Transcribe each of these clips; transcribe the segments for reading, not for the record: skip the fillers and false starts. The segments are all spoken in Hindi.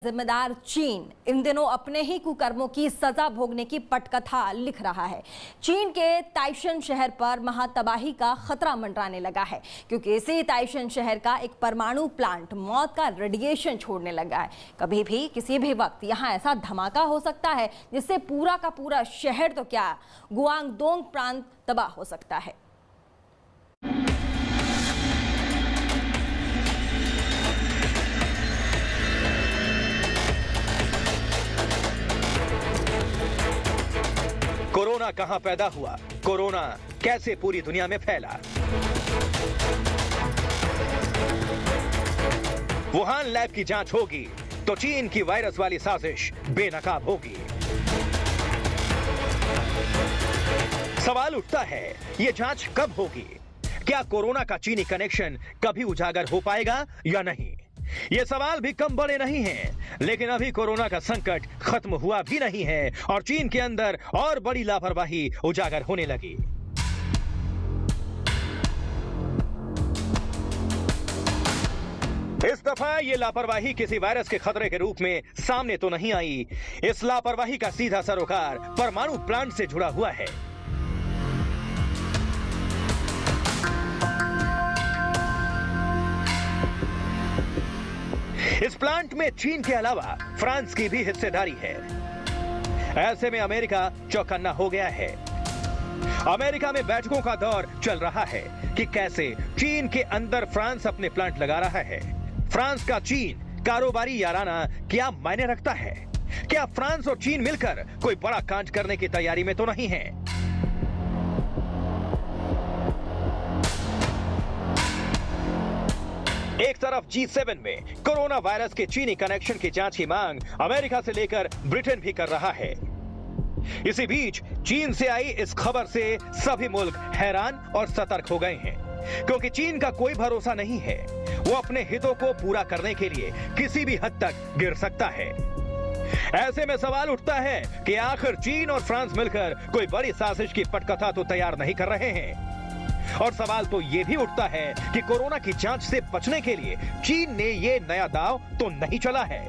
जिम्मेदार चीन इन दिनों अपने ही कुकर्मों की सजा भोगने की पटकथा लिख रहा है। चीन के ताइशन शहर पर महातबाही का खतरा मंडराने लगा है क्योंकि इसी ताइशन शहर का एक परमाणु प्लांट मौत का रेडिएशन छोड़ने लगा है। कभी भी किसी भी वक्त यहां ऐसा धमाका हो सकता है जिससे पूरा का पूरा शहर तो क्या गुआंगडोंग प्रांत तबाह हो सकता है। कोरोना कहां पैदा हुआ, कोरोना कैसे पूरी दुनिया में फैला। वुहान लैब की जांच होगी तो चीन की वायरस वाली साजिश बेनकाब होगी। सवाल उठता है, यह जांच कब होगी? क्या कोरोना का चीनी कनेक्शन कभी उजागर हो पाएगा या नहीं? ये सवाल भी कम बड़े नहीं हैं, लेकिन अभी कोरोना का संकट खत्म हुआ भी नहीं है और चीन के अंदर और बड़ी लापरवाही उजागर होने लगी। इस दफा ये लापरवाही किसी वायरस के खतरे के रूप में सामने तो नहीं आई। इस लापरवाही का सीधा सरोकार परमाणु प्लांट से जुड़ा हुआ है। इस प्लांट में चीन के अलावा फ्रांस की भी हिस्सेदारी है। ऐसे में अमेरिका चौकन्ना हो गया है। अमेरिका में बैठकों का दौर चल रहा है कि कैसे चीन के अंदर फ्रांस अपने प्लांट लगा रहा है। फ्रांस का चीन कारोबारी याराना क्या मायने रखता है? क्या फ्रांस और चीन मिलकर कोई बड़ा कांड करने की तैयारी में तो नहीं है? एक तरफ G7 में कोरोना वायरस के चीनी कनेक्शन की जांच की मांग अमेरिका से लेकर ब्रिटेन भी कर रहा है। इसी बीच चीन से आई इस खबर से सभी मुल्क हैरान और सतर्क हो गए हैं क्योंकि चीन का कोई भरोसा नहीं है। वो अपने हितों को पूरा करने के लिए किसी भी हद तक गिर सकता है। ऐसे में सवाल उठता है कि आखिर चीन और फ्रांस मिलकर कोई बड़ी साजिश की पटकथा तो तैयार नहीं कर रहे हैं। और सवाल तो यह भी उठता है कि कोरोना की जांच से बचने के लिए चीन ने यह नया दांव तो नहीं चला है।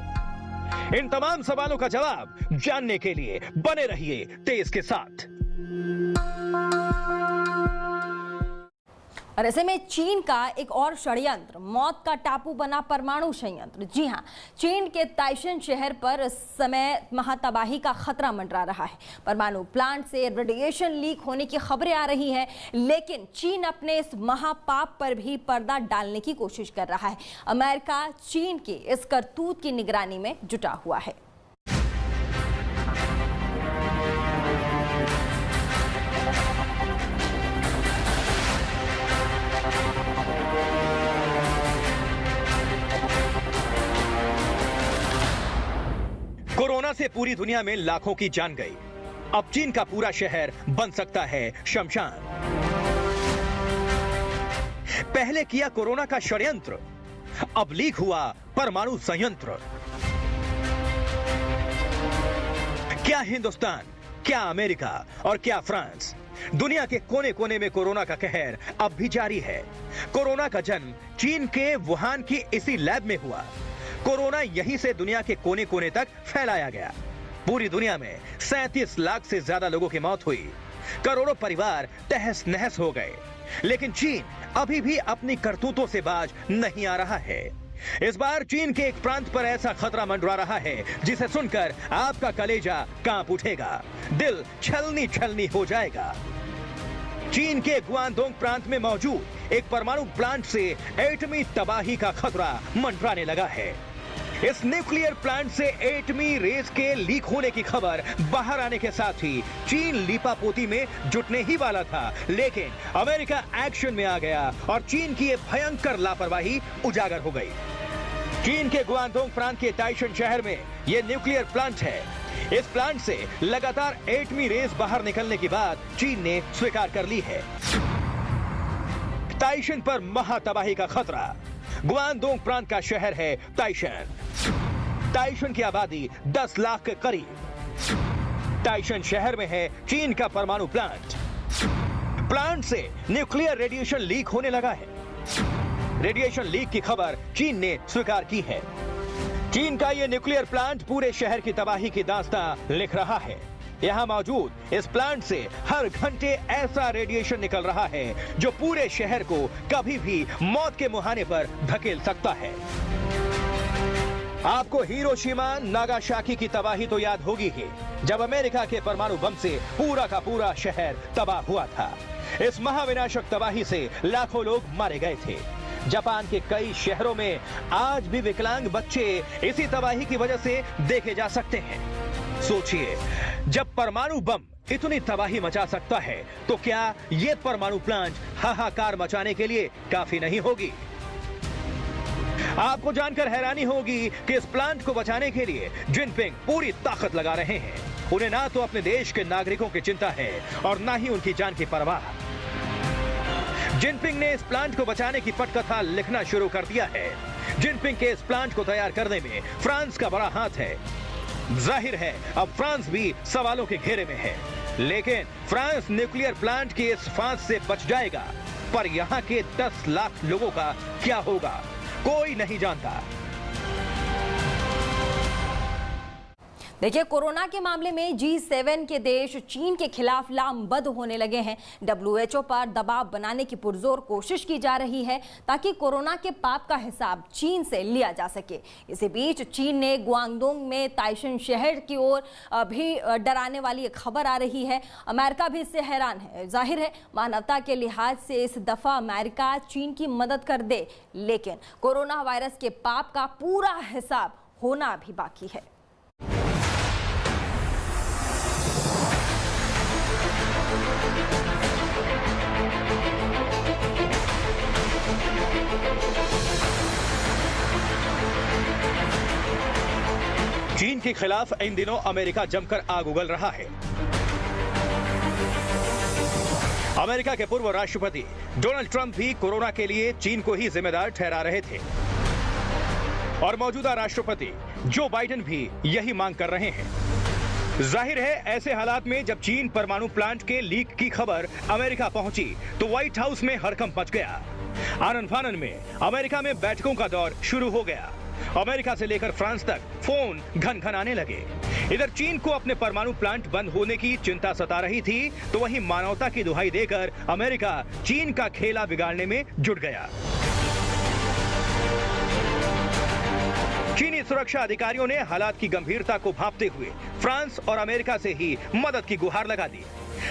इन तमाम सवालों का जवाब जानने के लिए बने रहिए तेज के साथ। और ऐसे में चीन का एक और षड्यंत्र, मौत का टापू बना परमाणु संयंत्र। जी हां, चीन के ताइशन शहर पर इस समय महातबाही का खतरा मंडरा रहा है। परमाणु प्लांट से रेडिएशन लीक होने की खबरें आ रही हैं, लेकिन चीन अपने इस महापाप पर भी पर्दा डालने की कोशिश कर रहा है। अमेरिका चीन की इस करतूत की निगरानी में जुटा हुआ है। कोरोना से पूरी दुनिया में लाखों की जान गई। अब चीन का पूरा शहर बन सकता है शमशान। पहले किया कोरोना का षड्यंत्र, अब लीक हुआ परमाणु संयंत्र। क्या हिंदुस्तान, क्या अमेरिका और क्या फ्रांस, दुनिया के कोने कोने में कोरोना का कहर अब भी जारी है। कोरोना का जन्म चीन के वुहान की इसी लैब में हुआ। कोरोना यहीं से दुनिया के कोने कोने तक फैलाया गया। पूरी दुनिया में 37 लाख से ज्यादा लोगों की मौत हुई। करोड़ों परिवार तहस नहस हो गए। लेकिन चीन अभी भी अपनी करतूतों से बाज नहीं आ रहा है। इस बार चीन के एक प्रांत पर ऐसा खतरा मंडरा रहा है जिसे सुनकर आपका कलेजा कांप उठेगा, दिल छलनी छलनी हो जाएगा। चीन के गुआंगडोंग प्रांत में मौजूद एक परमाणु प्लांट से एटमी तबाही का खतरा मंडराने लगा है। इस न्यूक्लियर प्लांट से एटमी रेस के लीक होने की खबर बाहर आने के साथ ही चीन लीपापोती में जुटने ही वाला था, लेकिन अमेरिका एक्शन में आ गया और चीन की ये भयंकर लापरवाही उजागर हो गई। चीन के गुआंगडोंग प्रांत के ताइशन शहर में यह न्यूक्लियर प्लांट है। इस प्लांट से लगातार एटमी रेस बाहर निकलने की बात चीन ने स्वीकार कर ली है। ताइशन पर महातबाही का खतरा। गुआंगडोंग प्रांत का शहर है ताइशन। ताइशन की आबादी 10 लाख के करीब। ताइशन शहर में है चीन का परमाणु प्लांट। प्लांट से न्यूक्लियर रेडिएशन लीक होने लगा है। रेडिएशन लीक की खबर चीन ने स्वीकार की है। चीन का ये न्यूक्लियर प्लांट पूरे शहर की तबाही की दास्तां लिख रहा है। यहाँ मौजूद इस प्लांट से हर घंटे ऐसा रेडिएशन निकल रहा है जो पूरे शहर को कभी भी मौत के मुहाने पर धकेल सकता है। आपको हिरोशिमा नागासाकी की तबाही तो याद होगी ही, जब अमेरिका के परमाणु बम से पूरा का पूरा शहर तबाह हुआ था। इस महाविनाशक तबाही से लाखों लोग मारे गए थे। जापान के कई शहरों में आज भी विकलांग बच्चे इसी तबाही की वजह से देखे जा सकते हैं। सोचिए, जब परमाणु बम इतनी तबाही मचा सकता है तो क्या ये परमाणु प्लांट हाहाकार मचाने के लिए काफी नहीं होगी? आपको जानकर हैरानी होगी कि इस प्लांट को बचाने के लिए जिनपिंग पूरी ताकत लगा रहे हैं। उन्हें ना तो अपने देश के नागरिकों की चिंता है और ना ही उनकी जान की परवाह। जिनपिंग ने इस प्लांट को बचाने की पटकथा लिखना शुरू कर दिया है। जिनपिंग के इस प्लांट को तैयार करने में फ्रांस का बड़ा हाथ है। जाहिर है अब फ्रांस भी सवालों के घेरे में है, लेकिन फ्रांस न्यूक्लियर प्लांट की इस फांस से बच जाएगा, पर यहाँ के 10 लाख लोगों का क्या होगा, कोई नहीं जानता। देखिए, कोरोना के मामले में G7 के देश चीन के खिलाफ लामबंद होने लगे हैं। WHO पर दबाव बनाने की पुरजोर कोशिश की जा रही है ताकि कोरोना के पाप का हिसाब चीन से लिया जा सके। इसी बीच चीन ने गुआंगडोंग में ताइशन शहर की ओर भी डराने वाली एक खबर आ रही है। अमेरिका भी इससे हैरान है। जाहिर है मानवता के लिहाज से इस दफा अमेरिका चीन की मदद कर दे, लेकिन कोरोना वायरस के पाप का पूरा हिसाब होना भी बाकी है। चीन के खिलाफ इन दिनों अमेरिका जमकर आग उगल रहा है। अमेरिका के पूर्व राष्ट्रपति डोनाल्ड ट्रंप भी कोरोना के लिए चीन को ही जिम्मेदार ठहरा रहे थे और मौजूदा राष्ट्रपति जो बाइडेन भी यही मांग कर रहे हैं। जाहिर है ऐसे हालात में जब चीन परमाणु प्लांट के लीक की खबर अमेरिका पहुंची तो व्हाइट हाउस में हड़कंप मच गया। आनन फानन में अमेरिका में बैठकों का दौर शुरू हो गया। अमेरिका से लेकर फ्रांस तक फोन घन घन आने लगे। इधर चीन को अपने परमाणु प्लांट बंद होने की चिंता सता रही थी, तो वहीं मानवता की दुहाई देकर अमेरिका चीन का खेला बिगाड़ने में जुट गया। चीनी सुरक्षा अधिकारियों ने हालात की गंभीरता को भांपते हुए फ्रांस और अमेरिका से ही मदद की गुहार लगा दी।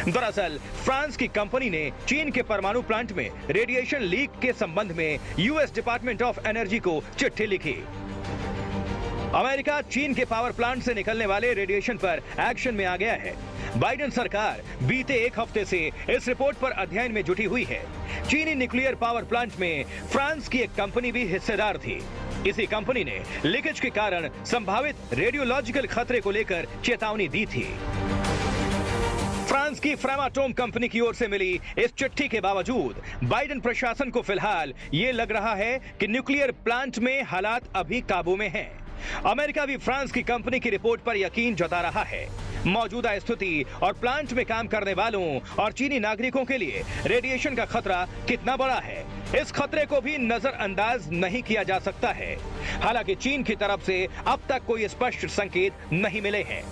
दरअसल फ्रांस की कंपनी ने चीन के परमाणु प्लांट में रेडिएशन लीक के संबंध में यूएस डिपार्टमेंट ऑफ एनर्जी को चिट्ठी लिखी। अमेरिका चीन के पावर प्लांट से निकलने वाले रेडिएशन पर एक्शन में आ गया है। बाइडेन सरकार बीते एक हफ्ते से इस रिपोर्ट पर अध्ययन में जुटी हुई है। चीनी न्यूक्लियर पावर प्लांट में फ्रांस की एक कंपनी भी हिस्सेदार थी। इसी कंपनी ने लीकेज के कारण संभावित रेडियोलॉजिकल खतरे को लेकर चेतावनी दी थी। फ्रांस की फ्रामाटोम कंपनी की ओर से मिली इस चिट्ठी के बावजूद बाइडेन प्रशासन को फिलहाल ये लग रहा है कि न्यूक्लियर प्लांट में हालात अभी काबू में हैं। अमेरिका भी फ्रांस की कंपनी की रिपोर्ट पर यकीन जता रहा है। मौजूदा स्थिति और प्लांट में काम करने वालों और चीनी नागरिकों के लिए रेडिएशन का खतरा कितना बड़ा है, इस खतरे को भी नजरअंदाज नहीं किया जा सकता है। हालांकि चीन की तरफ से अब तक कोई स्पष्ट संकेत नहीं मिले हैं।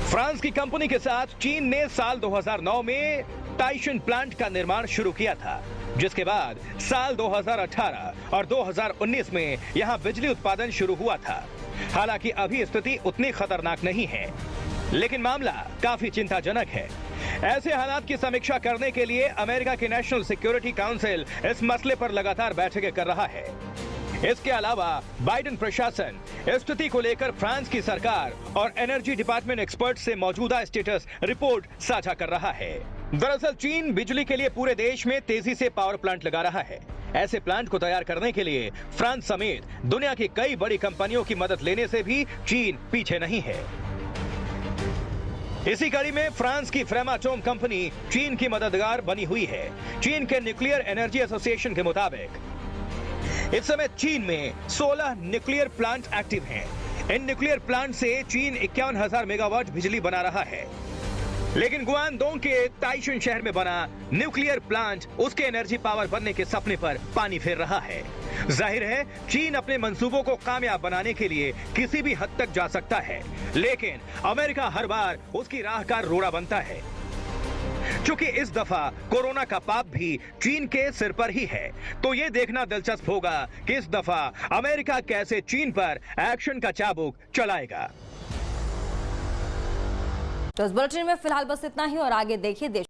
फ्रांस की कंपनी के साथ चीन ने साल 2009 में ताइशन प्लांट का निर्माण शुरू किया था, जिसके बाद साल 2018 और 2019 में यहां बिजली उत्पादन शुरू हुआ था। हालांकि अभी स्थिति उतनी खतरनाक नहीं है, लेकिन मामला काफी चिंताजनक है। ऐसे हालात की समीक्षा करने के लिए अमेरिका की नेशनल सिक्योरिटी काउंसिल इस मसले पर लगातार बैठकें कर रहा है। इसके अलावा बाइडेन प्रशासन स्थिति को लेकर फ्रांस की सरकार और एनर्जी डिपार्टमेंट एक्सपर्ट से मौजूदा स्टेटस रिपोर्ट साझा कर रहा है। दरअसल चीन बिजली के लिए पूरे देश में तेजी से पावर प्लांट लगा रहा है। ऐसे प्लांट को तैयार करने के लिए फ्रांस समेत दुनिया की कई बड़ी कंपनियों की मदद लेने से भी चीन पीछे नहीं है। इसी कड़ी में फ्रांस की फ्रामाटोम कंपनी चीन की मददगार बनी हुई है। चीन के न्यूक्लियर एनर्जी एसोसिएशन के मुताबिक इस समय चीन में 16 न्यूक्लियर प्लांट एक्टिव हैं। इन न्यूक्लियर प्लांट से चीन 51,000 मेगावाट बिजली बना रहा है। लेकिन गुआंगडोंग के ताइशुन शहर में बना न्यूक्लियर प्लांट उसके एनर्जी पावर बनने के सपने पर पानी फेर रहा है। जाहिर है चीन अपने मंसूबों को कामयाब बनाने के लिए किसी भी हद तक जा सकता है, लेकिन अमेरिका हर बार उसकी राह का रोड़ा बनता है। क्योंकि इस दफा कोरोना का पाप भी चीन के सिर पर ही है, तो ये देखना दिलचस्प होगा कि इस दफा अमेरिका कैसे चीन पर एक्शन का चाबुक चलाएगा। तो इस बुलेटिन में फिलहाल बस इतना ही और आगे देखिए देश